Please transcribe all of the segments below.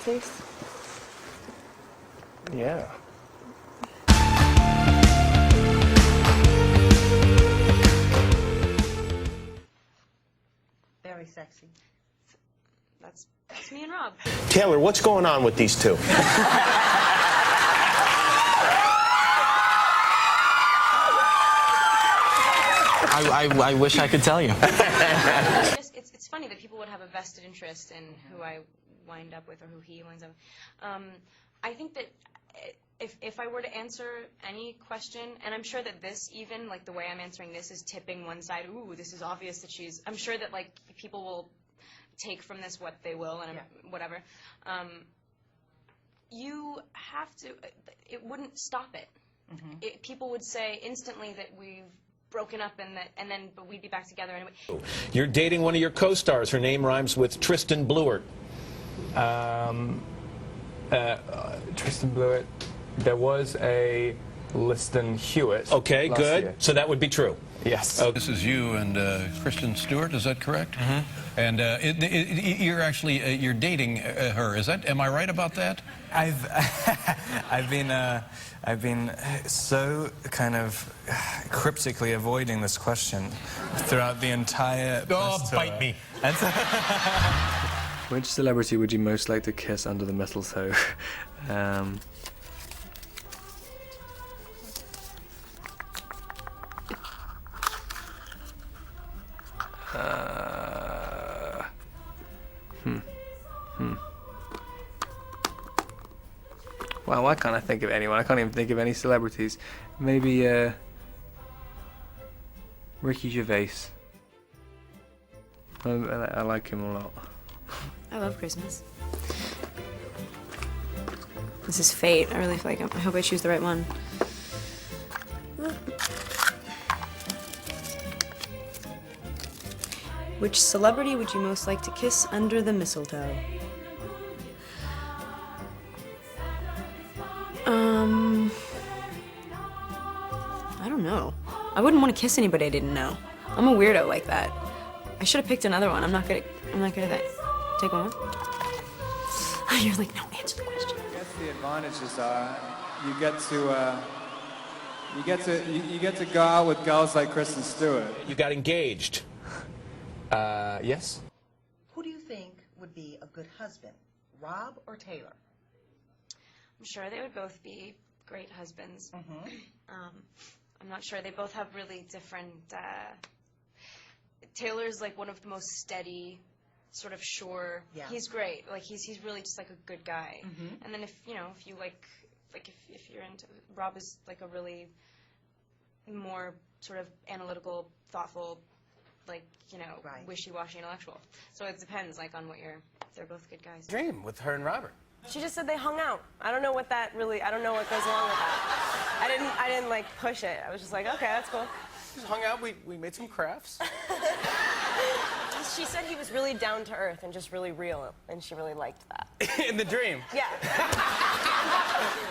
case? Yeah. Very sexy. That's me and Rob. Taylor, what's going on with these two? I wish I could tell you. It's funny that people would have a vested interest in who I wind up with or who he winds up with. I think that if I were to answer any question, and I'm sure that this even, like the way I'm answering this is tipping one side, ooh, this is obvious that she's, I'm sure that like people will take from this what they will and whatever. You have to, it wouldn't stop it. Mm-hmm. People would say instantly that we've broken up but we'd be back together anyway. You're dating one of your co-stars. Her name rhymes with Tristan Blewett. Tristan Blewett. There was a Liston Hewitt. Okay, good. Year. So that would be true. Yes. Okay. This is you and Kristen Stewart, is that correct? Mm-hmm. And you're actually you're dating her. Is that? Am I right about that? I've been so kind of cryptically avoiding this question throughout the entire. Oh, bite me. Which celebrity would you most like to kiss under the mistletoe? Well, why can't I think of anyone? I can't even think of any celebrities. Maybe, Ricky Gervais. I like him a lot. I love Christmas. This is fate. I really feel like I hope I choose the right one. Which celebrity would you most like to kiss under the mistletoe? I don't know. I wouldn't want to kiss anybody I didn't know. I'm a weirdo like that. I should have picked another one. I'm not good at that. Take one. You're like, no, answer the question. I guess the advantages are you get to go out with girls like Kristen Stewart. You got engaged. Yes. Who do you think would be a good husband, Rob or Taylor? I'm sure they would both be great husbands. Mm-hmm. I'm not sure. They both have really different. Taylor's like one of the most steady, sort of sure. Yeah. He's great. Like he's really just like a good guy. Mm-hmm. And then if you like if you're into, Rob is like a really more sort of analytical, thoughtful, like right. wishy-washy intellectual. So it depends like on what they're both good guys. Dream with her and Robert. She just said they hung out. I don't know what that really, I don't know what goes along with that. I didn't like push it. I was just like, okay, that's cool. Just hung out, we made some crafts. She said he was really down to earth and just really real, and she really liked that. In the dream. Yeah.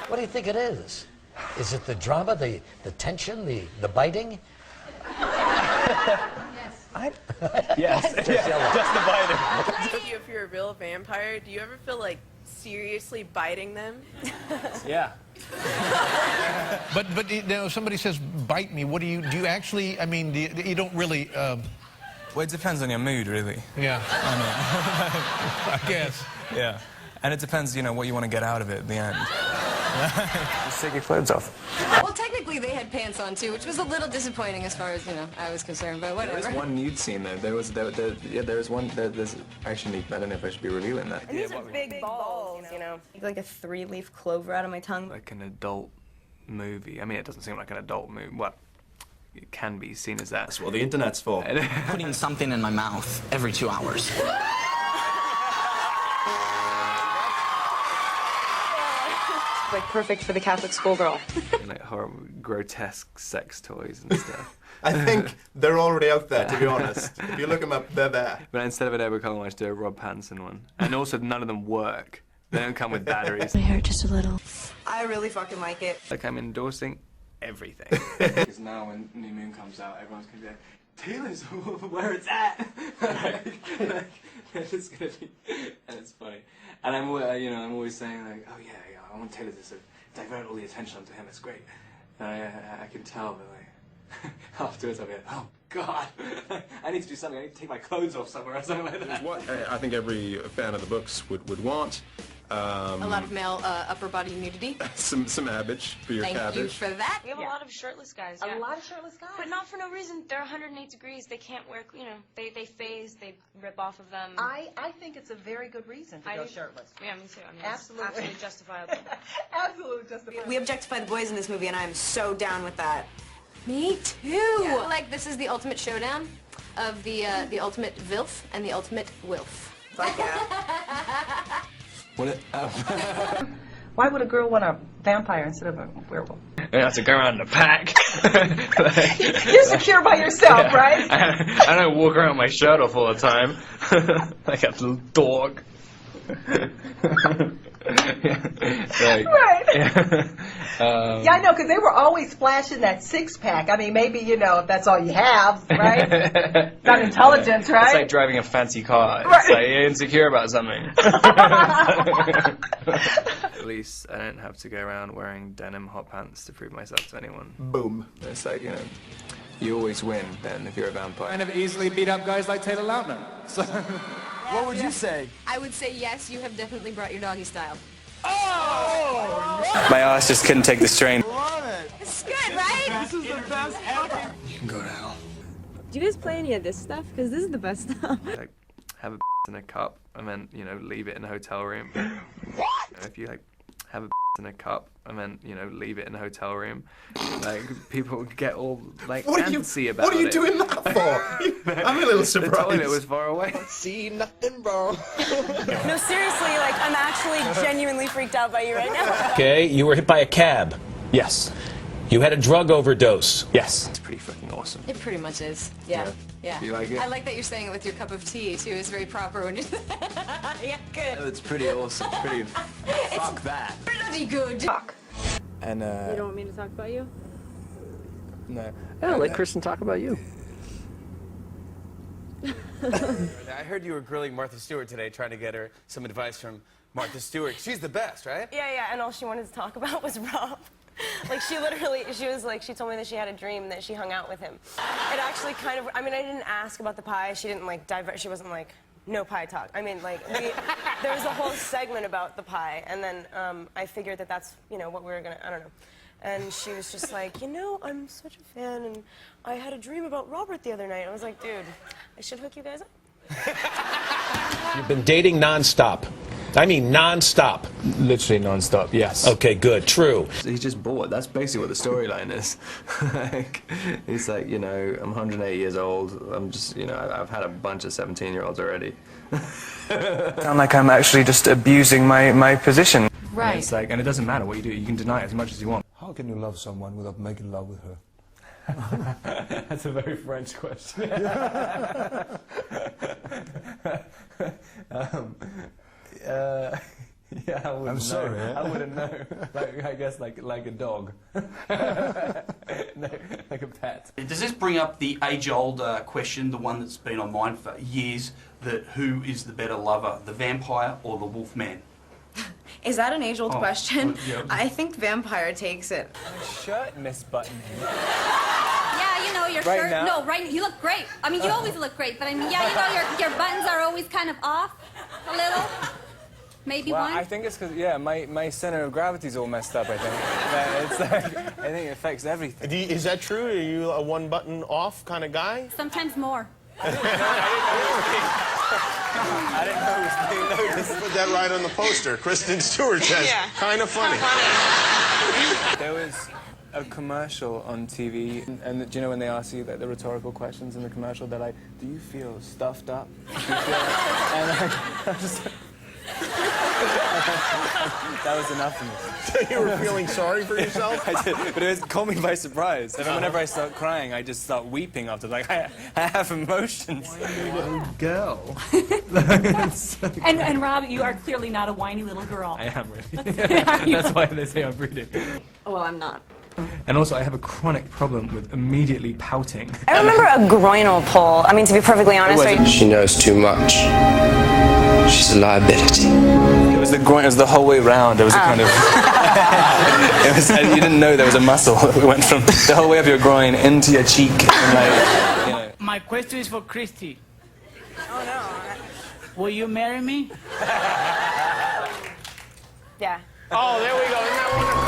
What do you think it is? Is it the drama, the tension, the biting? Yes. Just the biting. If you're a real vampire, do you ever feel like seriously biting them? Yeah. But somebody says bite me. What do you actually? I mean, you don't really. Well, it depends on your mood, really. Yeah. I guess. Yeah. And it depends, what you want to get out of it at the end. Just take your clothes off. Well, technically they had pants on too, which was a little disappointing as far as I was concerned. But whatever. There was one nude scene though. There was one. There's actually, I don't know if I should be revealing that. And these are big balls, Like a 3-leaf clover out of my tongue. Like an adult movie. I mean, it doesn't seem like an adult movie. Well, it can be seen as that. That's what the internet's for. Putting something in my mouth every 2 hours. Like perfect for the Catholic schoolgirl. Like horrible, grotesque sex toys and stuff. I think they're already out there, to be honest. If you look them up, they're there. But instead of an Edward Cullen, I should do a Rob Pattinson one. And also, none of them work. They don't come with batteries. My hair just a little. I really fucking like it. Like I'm endorsing everything. Because now when New Moon comes out, everyone's going to be like, Taylor's where it's at. It's gonna be, and it's funny. And I'm always saying like, oh yeah, I want Taylor to sort of divert all the attention onto him. It's great. And I can tell that like afterwards I'll be like, oh God, I need to do something. I need to take my clothes off somewhere or something like that. What I think every fan of the books would want. A lot of male upper body nudity. Some cabbage for your Thank cabbage. you for that. We have a lot of shirtless guys. A lot of shirtless guys. But not for no reason. They're 108 degrees. They can't wear, they phase, they rip off of them. I think it's a very good reason to go shirtless. Yeah, me too. I mean, Absolutely. Absolutely justifiable. Absolutely justifiable. We objectify the boys in this movie, and I am so down with that. Me too. Yeah, like this is the ultimate showdown of the ultimate VILF and the ultimate WILF. Fuck yeah. Why would a girl want a vampire instead of a werewolf? I have to go around in a pack. You're secure by yourself, right? I don't walk around with my shirt off all the time. Like a little dog. Right. Yeah, I know, because they were always flashing that six-pack. I mean, maybe, if that's all you have, right? Not intelligence, right? It's like driving a fancy car. It's Right. like you're insecure about something. At least I don't have to go around wearing denim hot pants to prove myself to anyone. Boom. It's like, you always win then if you're a vampire. Kind of easily beat up guys like Taylor Lautner. So, What would you say? I would say yes, you have definitely brought your doggy style. My ass just couldn't take the strain. It's good, right? this is the best ever. You can go to hell. Do you guys play any of this stuff? Because this is the best stuff. Like, have a in a cup and then, leave it in a hotel room. If you, have a in a cup and then, leave it in a hotel room, people get all, antsy about it. What are you doing that for? I'm a little surprised. The toilet was far away. See nothing wrong. No, seriously, I'm actually genuinely freaked out by you right now. Okay, you were hit by a cab. Yes. You had a drug overdose. Yes. It's pretty fucking awesome. It pretty much is. Yeah. Yeah. You like it? I like that you're saying it with your cup of tea too. It's very proper when you. Yeah, good. It's pretty awesome. Pretty. Fuck that. Bloody good. And You don't want me to talk about you? no. Yeah, let Kristen talk about you. I heard you were grilling Martha Stewart today, trying to get her some advice from Martha Stewart. She's the best, right? Yeah, and all she wanted to talk about was Rob. She told me that she had a dream that she hung out with him. It actually kind of, I didn't ask about the pie. She didn't, divert, she wasn't no pie talk. There was a whole segment about the pie, and then I figured that that's, what we were gonna, I don't know. And she was just like, I'm such a fan, and I had a dream about Robert the other night. I was like, dude, I should hook you guys up. You've been dating nonstop. I mean nonstop. Literally non-stop, yes. Okay, good. True. He's just bored. That's basically what the storyline is. He's like, I'm 108 years old. I'm just, I've had a bunch of 17-year-olds already. Sound like I'm actually just abusing my position. Right. And it's and it doesn't matter what you do. You can deny it as much as you want. How can you love someone without making love with her? That's a very French question. Yeah, I wouldn't I'm sorry. know. I wouldn't know. I guess like a dog. No, like a pet. Does this bring up the age-old question, the one that's been on mind for years, that who is the better lover, the vampire or the wolf man? Is that an age-old question? Yeah. I think vampire takes it. My shirt misbuttoned. Yeah, your Right shirt. now? No, right. You look great. You always look great, but your buttons are always kind of off a little. Maybe Well, one. I think it's because, my center of gravity's all messed up, I think. It's I think it affects everything. Is that true? Are you a one-button off kind of guy? Sometimes more. I didn't know it was being noticed. Put that right on the poster. Kristen Stewart says, kind of funny. There was a commercial on TV, and do you know when they ask you the rhetorical questions in the commercial? They're like, do you feel stuffed up? Do you feel and I just... That was enough for me. So you were feeling sorry for yourself? I did, but it caught me by surprise. And whenever I start crying, I just start weeping after. I have emotions. Girl. And Rob, you are clearly not a whiny little girl. I am really. That's why they say I'm breeding. Well, I'm not. And also, I have a chronic problem with immediately pouting. I remember a groinal pull. I mean, to be perfectly honest, She knows too much. She's a liability. It was the groin. It was the whole way round. It was a kind of. It was. You didn't know there was a muscle. We went from the whole way up your groin into your cheek. And like, you know. My question is for Christy. Oh no. Will you marry me? Yeah. Oh, there we go. Isn't that wonderful?